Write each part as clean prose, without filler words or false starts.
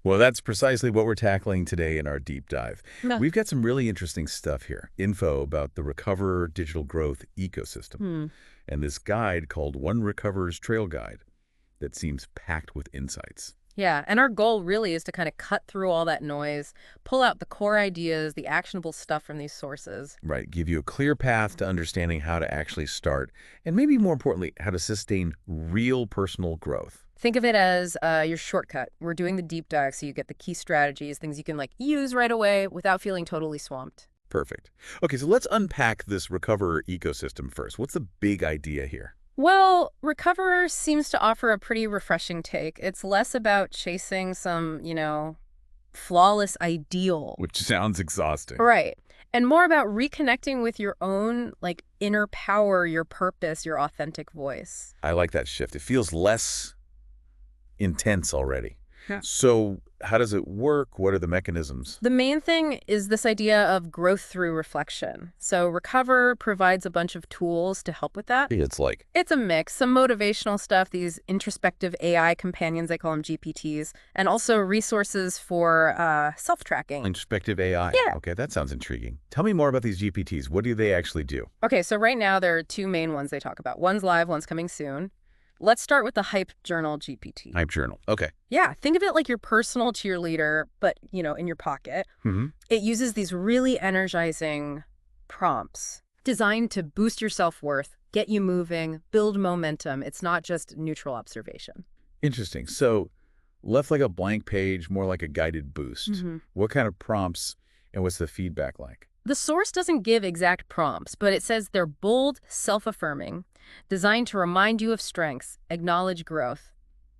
Well, that's precisely what we're tackling today in our deep dive. No. We've got some really interesting stuff here. Info about the Recover digital growth ecosystem. Hmm. And this guide called One Recover's Trailguide that seems packed with insights. Yeah, and our goal really is to kind of cut through all that noise, pull out the core ideas, the actionable stuff from these sources. Right, give you a clear path to understanding how to actually start, and maybe more importantly, how to sustain real personal growth. Think of it as your shortcut. We're doing the deep dive so you get the key strategies, things you can use right away without feeling totally swamped. Perfect. Okay, so let's unpack this Recover ecosystem first. What's the big idea here? Well, Recover seems to offer a pretty refreshing take. It's less about chasing some, flawless ideal. Which sounds exhausting. Right. And more about reconnecting with your own, inner power, your purpose, your authentic voice. I like that shift. It feels less intense already. Yeah. So how does it work? What are the mechanisms? The main thing is this idea of growth through reflection. So Recover provides a bunch of tools to help with that. It's like, It's a mix, some motivational stuff, these introspective AI companions, I call them GPTs, and also resources for self-tracking. introspective AI. Yeah. Okay, that sounds intriguing. Tell me more about these GPTs. What do they actually do? Okay, so right now there are two main ones they talk about. One's live, one's coming soon. Let's start with the Hype Journal GPT. Hype Journal. Okay. Yeah, think of it like your personal cheerleader, but, in your pocket. Mm-hmm. It uses these really energizing prompts designed to boost your self-worth, get you moving, build momentum. It's not just neutral observation. Interesting. So left like a blank page, more like a guided boost. Mhm. What kind of prompts and what's the feedback like? The source doesn't give exact prompts, but it says they're bold, self-affirming, designed to remind you of strengths, acknowledge growth,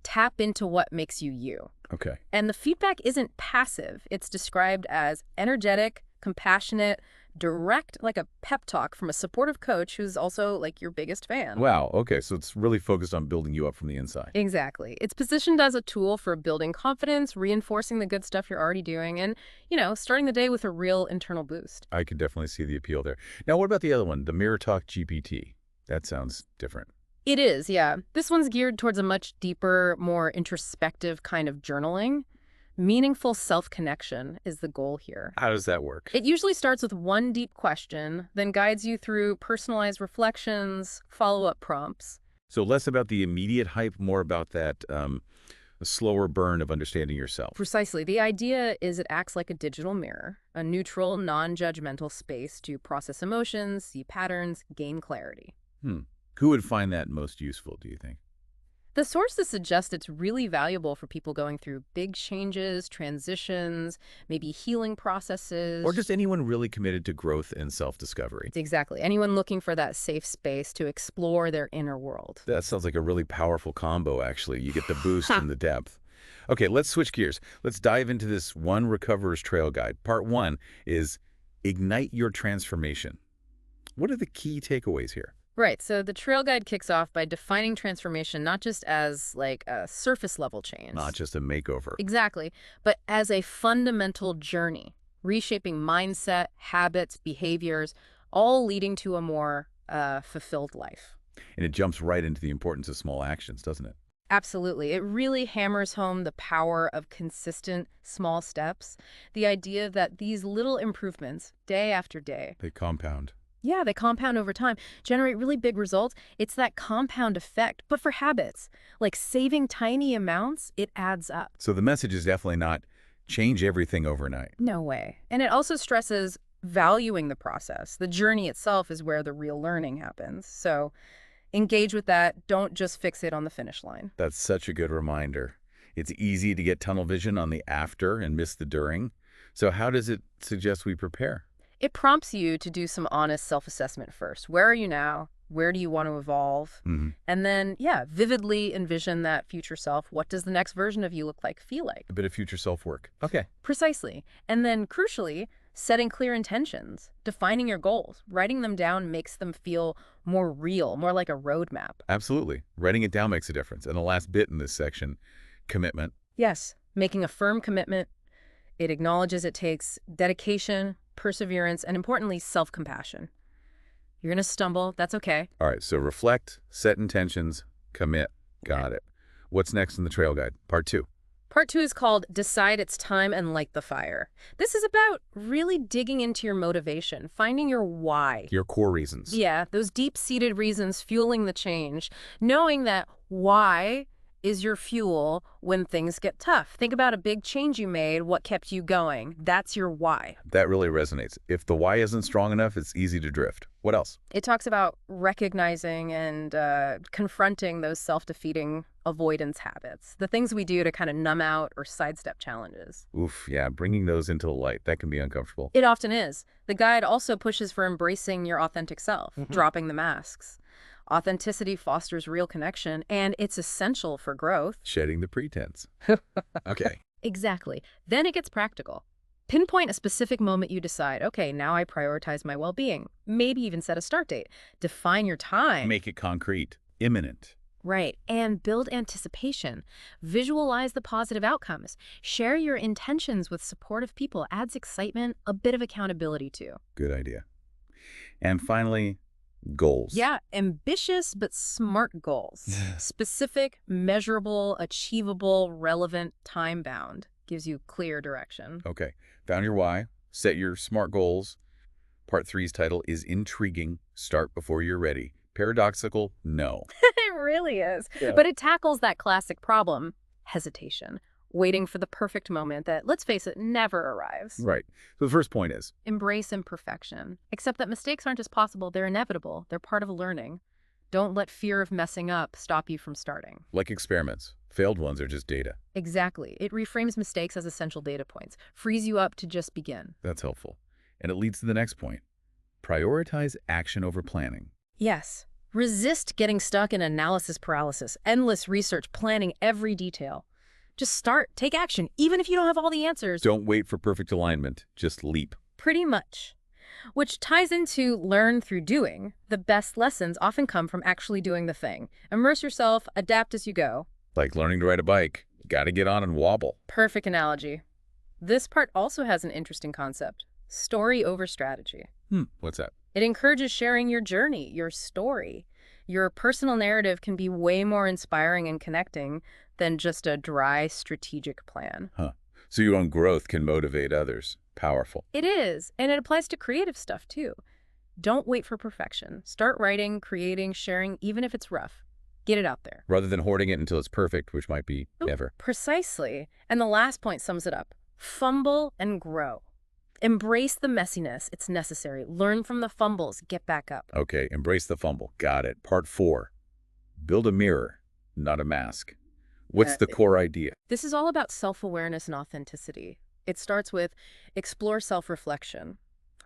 tap into what makes you you. Okay. And the feedback isn't passive. It's described as energetic, compassionate, direct, like a pep talk from a supportive coach who's also your biggest fan. Wow. Okay. So it's really focused on building you up from the inside. Exactly. It's positioned as a tool for building confidence, reinforcing the good stuff you're already doing, and, starting the day with a real internal boost. I could definitely see the appeal there. Now, what about the other one, the Mirror Talk GPT? That sounds different. It is, yeah. This one's geared towards a much deeper, more introspective kind of journaling. Meaningful self-connection is the goal here. How does that work? It usually starts with one deep question, then guides you through personalized reflections, follow-up prompts. So less about the immediate hype, more about that slower burn of understanding yourself. Precisely. The idea is it acts like a digital mirror, a neutral, non-judgmental space to process emotions, see patterns, gain clarity. Who would find that most useful, do you think? The sources suggest it's really valuable for people going through big changes, transitions, maybe healing processes. Or just anyone really committed to growth and self-discovery? Exactly. Anyone looking for that safe space to explore their inner world. That sounds like a really powerful combo, actually. You get the boost and the depth. Okay, let's switch gears. Let's dive into this One Recover's Trail Guide. Part 1 is Ignite Your Transformation. What are the key takeaways here? Right. So the Trail Guide kicks off by defining transformation not just as a surface level change. Not just a makeover. Exactly. But as a fundamental journey, reshaping mindset, habits, behaviors, all leading to a more fulfilled life. And it jumps right into the importance of small actions, doesn't it? Absolutely. It really hammers home the power of consistent small steps. The idea that these little improvements, day after day, They compound. yeah, they compound over time, generate really big results. It's that compound effect, but for habits. Like saving tiny amounts, it adds up. So the message is definitely not change everything overnight. No way. And it also stresses valuing the process. The journey itself is where the real learning happens. So engage with that. Don't just fixate on the finish line. That's such a good reminder. It's easy to get tunnel vision on the after and miss the during. So how does it suggest we prepare? It prompts you to do some honest self-assessment first. Where are you now? Where do you want to evolve? Mm-hmm. And then, vividly envision that future self. What does the next version of you look like, feel like? A bit of future self-work. Okay. Precisely. And then, crucially, setting clear intentions, defining your goals. Writing them down makes them feel more real, more like a roadmap. Absolutely. Writing it down makes a difference. And the last bit in this section, commitment. Yes, making a firm commitment. It acknowledges it takes dedication, perseverance, and importantly, self-compassion. You're going to stumble. That's okay. All right, so reflect, set intentions, commit. Got it. What's next in the Trail Guide? Part 2. Part 2 is called Decide It's Time and Light the Fire. This is about really digging into your motivation, finding your why. Your core reasons. Yeah, those deep-seated reasons fueling the change, knowing that why is your fuel when things get tough. Think about a big change you made, what kept you going. That's your why. That really resonates. If the why isn't strong enough, it's easy to drift. What else? It talks about recognizing and confronting those self-defeating avoidance habits, the things we do to kind of numb out or sidestep challenges. Oof, yeah, bringing those into the light, that can be uncomfortable. It often is. The guide also pushes for embracing your authentic self, dropping the masks. Authenticity fosters real connection, and it's essential for growth. Shedding the pretense. Okay. Exactly. Then it gets practical. Pinpoint a specific moment you decide, okay, now I prioritize my well-being. Maybe even set a start date. Define your time. Make it concrete. Imminent. Right. And build anticipation. Visualize the positive outcomes. Share your intentions with supportive people. Adds excitement, a bit of accountability too. Good idea. And finally, goals. Yeah, ambitious but smart goals. Specific, measurable, achievable, relevant, time-bound. Gives you clear direction. Okay. Found your why. Set your SMART goals. Part 3's title is Intriguing. Start before you're ready. Paradoxical? No. It really is. Yeah. But it tackles that classic problem, hesitation. Waiting for the perfect moment that, let's face it, never arrives. Right. So the first point is, Embrace imperfection. Except that mistakes aren't just possible, they're inevitable. They're part of learning. Don't let fear of messing up stop you from starting. like experiments, failed ones are just data. Exactly. It reframes mistakes as essential data points, frees you up to just begin. That's helpful. And it leads to the next point. Prioritize action over planning. Yes. Resist getting stuck in analysis paralysis, endless research, planning every detail. Just start, take action, even if you don't have all the answers. Don't wait for perfect alignment. Just leap. Pretty much. Which ties into learn through doing. The best lessons often come from actually doing the thing. Immerse yourself, adapt as you go. Like learning to ride a bike. Gotta get on and wobble. Perfect analogy. This part also has an interesting concept. Story over strategy. What's that? It encourages sharing your journey, your story. Your personal narrative can be way more inspiring and connecting than just a dry strategic plan. So your own growth can motivate others. Powerful. It is, and it applies to creative stuff too. Don't wait for perfection. Start writing, creating, sharing, even if it's rough. Get it out there. Rather than hoarding it until it's perfect, which might be Ooh, never. Precisely. And the last point sums it up. Fumble and grow. Embrace the messiness. It's necessary. Learn from the fumbles. Get back up. Okay, embrace the fumble. Got it. Part 4. Build a mirror, not a mask. What's the core idea? This is all about self-awareness and authenticity. It starts with explore self-reflection.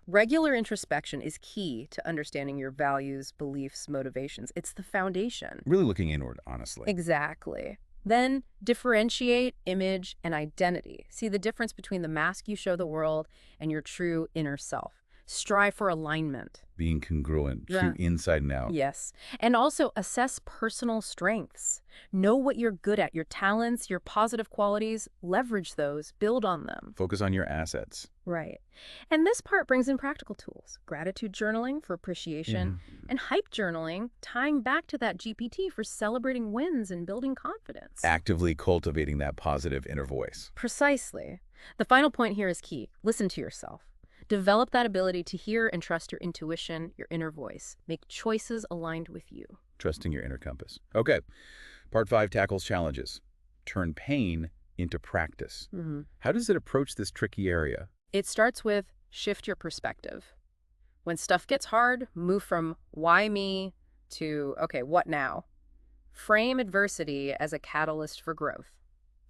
Regular introspection is key to understanding your values, beliefs, motivations. It's the foundation. Really looking inward, honestly. Exactly. Then differentiate image and identity. See the difference between the mask you show the world and your true inner self. Strive for alignment. Being congruent, true inside and out. Yes. And also assess personal strengths. Know what you're good at, your talents, your positive qualities. Leverage those. Build on them. Focus on your assets. Right. And this part brings in practical tools. Gratitude journaling for appreciation and hype journaling, tying back to that GPT for celebrating wins and building confidence. Actively cultivating that positive inner voice. Precisely. The final point here is key. Listen to yourself. Develop that ability to hear and trust your intuition, your inner voice. Make choices aligned with you. Trusting your inner compass. Okay. Part 5 tackles challenges. Turn pain into practice. How does it approach this tricky area? It starts with shift your perspective. When stuff gets hard, move from why me to, okay, what now? Frame adversity as a catalyst for growth.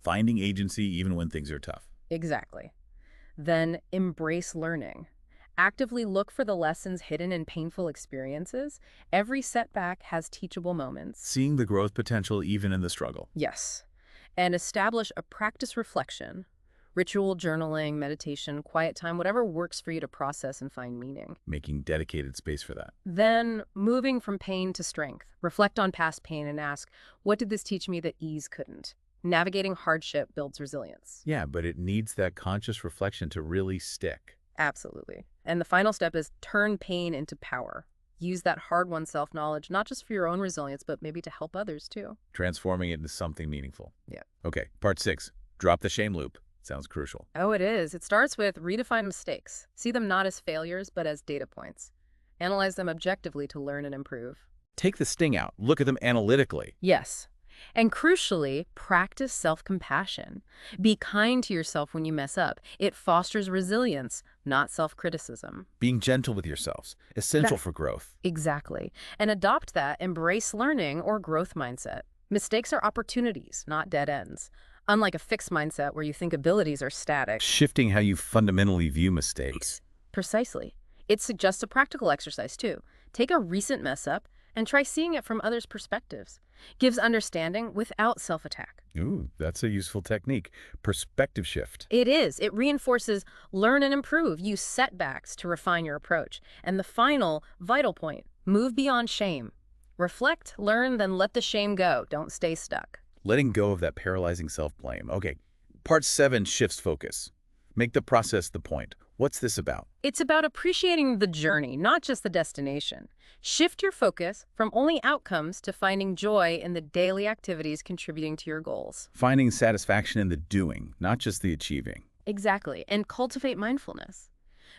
Finding agency even when things are tough. Exactly. Then embrace learning. Actively look for the lessons hidden in painful experiences. Every setback has teachable moments. Seeing the growth potential even in the struggle. Yes. And establish a practice reflection. Ritual journaling, meditation, quiet time, whatever works for you to process and find meaning. Making dedicated space for that. Then moving from pain to strength. Reflect on past pain and ask, what did this teach me that ease couldn't? Navigating hardship builds resilience. Yeah, but it needs that conscious reflection to really stick. Absolutely. And the final step is turn pain into power. Use that hard-won self-knowledge, not just for your own resilience, but maybe to help others too. Transforming it into something meaningful. Yeah. Okay, part 6. Drop the shame loop. Sounds crucial. Oh, it is. It starts with redefine mistakes. See them not as failures, but as data points. Analyze them objectively to learn and improve. Take the sting out. Look at them analytically. Yes. And crucially, practice self-compassion. Be kind to yourself when you mess up. It fosters resilience, not self-criticism. Being gentle with yourselves. Essential for growth. Exactly. And adopt that embrace learning or growth mindset. Mistakes are opportunities, not dead ends. Unlike a fixed mindset where you think abilities are static. Shifting how you fundamentally view mistakes. Precisely. It suggests a practical exercise, too. Take a recent mess up and try seeing it from others' perspectives. Gives understanding without self-attack. Ooh, that's a useful technique. Perspective shift. It is. It reinforces learn and improve. Use setbacks to refine your approach. And the final, vital point, move beyond shame. Reflect, learn, then let the shame go. Don't stay stuck. Letting go of that paralyzing self-blame. Okay, part 7 shifts focus. Make the process the point. What's this about? It's about appreciating the journey, not just the destination. Shift your focus from only outcomes to finding joy in the daily activities contributing to your goals. Finding satisfaction in the doing, not just the achieving. Exactly. And cultivate mindfulness.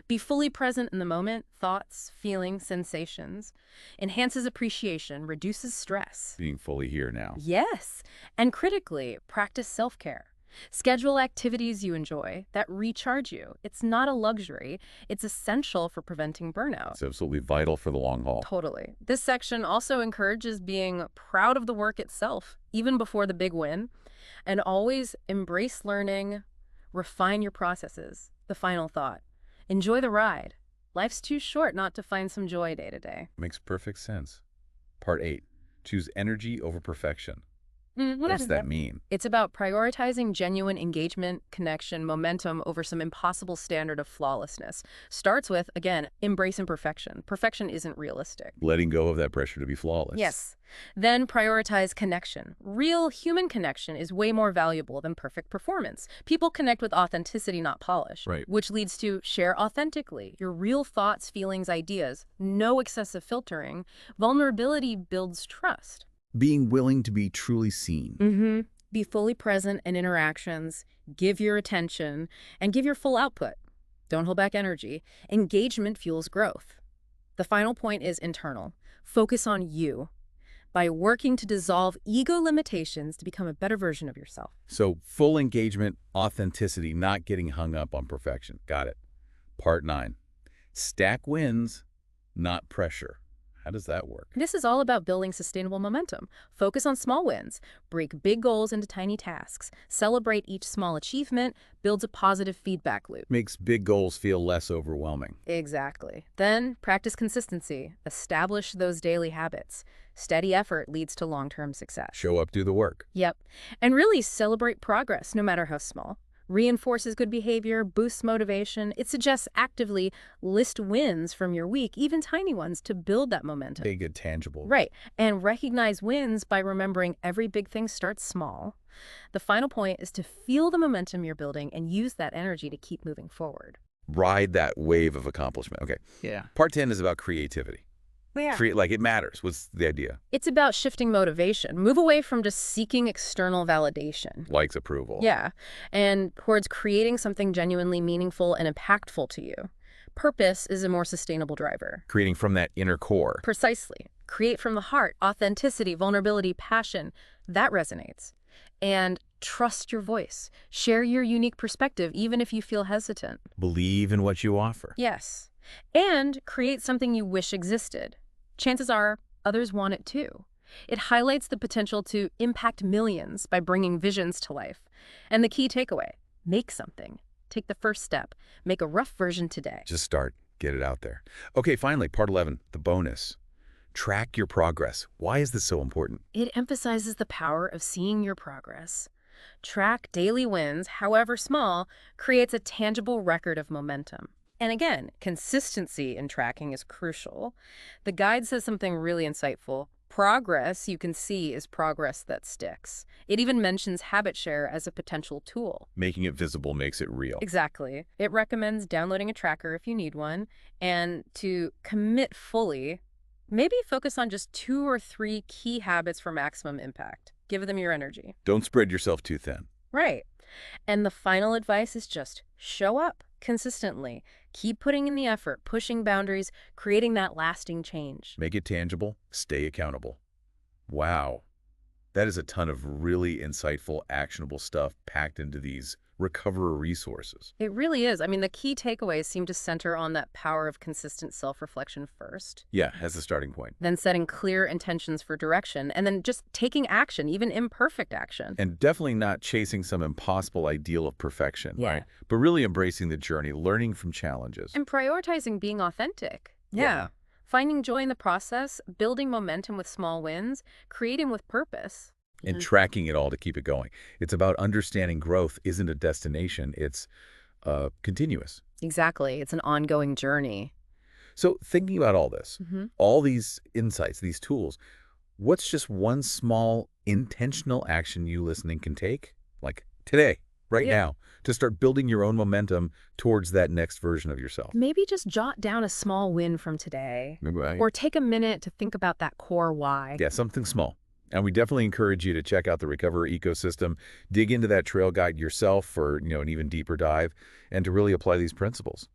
Be fully present in the moment, thoughts, feelings, sensations. Enhances appreciation, reduces stress. Being fully here now. Yes. And critically, practice self-care. Schedule activities you enjoy that recharge you. It's not a luxury. It's essential for preventing burnout. It's absolutely vital for the long haul. Totally. This section also encourages being proud of the work itself, even before the big win, and always embrace learning, refine your processes. The final thought. Enjoy the ride. Life's too short not to find some joy day to day. Makes perfect sense. Part 8. Choose energy over perfection. What does that mean? It's about prioritizing genuine engagement, connection, momentum over some impossible standard of flawlessness. Starts with, again, embrace imperfection. Perfection isn't realistic. Letting go of that pressure to be flawless. Yes. Then prioritize connection. Real human connection is way more valuable than perfect performance. People connect with authenticity, not polish. Right. Which leads to share authentically. Your real thoughts, feelings, ideas. No excessive filtering. Vulnerability builds trust. Being willing to be truly seen. Be fully present in interactions, give your attention, and give your full output. Don't hold back energy. Engagement fuels growth. The final point is internal. Focus on you. By working to dissolve ego limitations to become a better version of yourself. So full engagement, authenticity, not getting hung up on perfection. Got it. Part 9. Stack wins, not pressure. How does that work? This is all about building sustainable momentum. Focus on small wins. Break big goals into tiny tasks. Celebrate each small achievement. Builds a positive feedback loop. Makes big goals feel less overwhelming. Exactly. Then practice consistency. Establish those daily habits. Steady effort leads to long-term success. Show up, do the work. Yep. And really celebrate progress, no matter how small. Reinforces good behavior, boosts motivation. It suggests actively list wins from your week, even tiny ones, to build that momentum. Big and tangible. Right. And recognize wins by remembering every big thing starts small. The final point is to feel the momentum you're building and use that energy to keep moving forward. Ride that wave of accomplishment. Okay. Yeah. Part 10 is about creativity. Yeah. Like it matters. What's the idea? It's about shifting motivation. Move away from just seeking external validation. Likes, approval. Yeah. And towards creating something genuinely meaningful and impactful to you. Purpose is a more sustainable driver. Creating from that inner core. Precisely. Create from the heart. Authenticity, vulnerability, passion. That resonates. And trust your voice. Share your unique perspective, even if you feel hesitant. Believe in what you offer. Yes. And create something you wish existed. Chances are others want it too. It highlights the potential to impact millions by bringing visions to life. And the key takeaway, make something. Take the first step. Make a rough version today. Just start. Get it out there. Okay, finally, part 11, the bonus. Track your progress. Why is this so important? It emphasizes the power of seeing your progress. Track daily wins, however small, creates a tangible record of momentum. And again, consistency in tracking is crucial. The guide says something really insightful. Progress, you can see, is progress that sticks. It even mentions habit share as a potential tool. Making it visible makes it real. Exactly. It recommends downloading a tracker if you need one, and to commit fully, maybe focus on just 2 or 3 key habits for maximum impact. Give them your energy. Don't spread yourself too thin. Right. And the final advice is just show up consistently. Keep putting in the effort, pushing boundaries, creating that lasting change. Make it tangible, stay accountable. Wow. That is a ton of really insightful, actionable stuff packed into these recovery resources. It really is. I mean, the key takeaways seem to center on that power of consistent self-reflection first, Yeah, as a starting point. then setting clear intentions for direction, and then just taking action, even imperfect action. And definitely not chasing some impossible ideal of perfection, Yeah. right? But really embracing the journey, learning from challenges. And prioritizing being authentic. Yeah. Finding joy in the process, building momentum with small wins, creating with purpose. And tracking it all to keep it going. It's about understanding growth isn't a destination. It's continuous. Exactly. It's an ongoing journey. So thinking about all this, Hmm. all these insights, these tools, what's just one small intentional action you listening can take, like today, right Yeah. now, to start building your own momentum towards that next version of yourself? Maybe just jot down a small win from today, Right. or take a minute to think about that core why. Yeah, something small. And we definitely encourage you to check out the Recover ecosystem, dig into that trail guide yourself for, an even deeper dive, and to really apply these principles.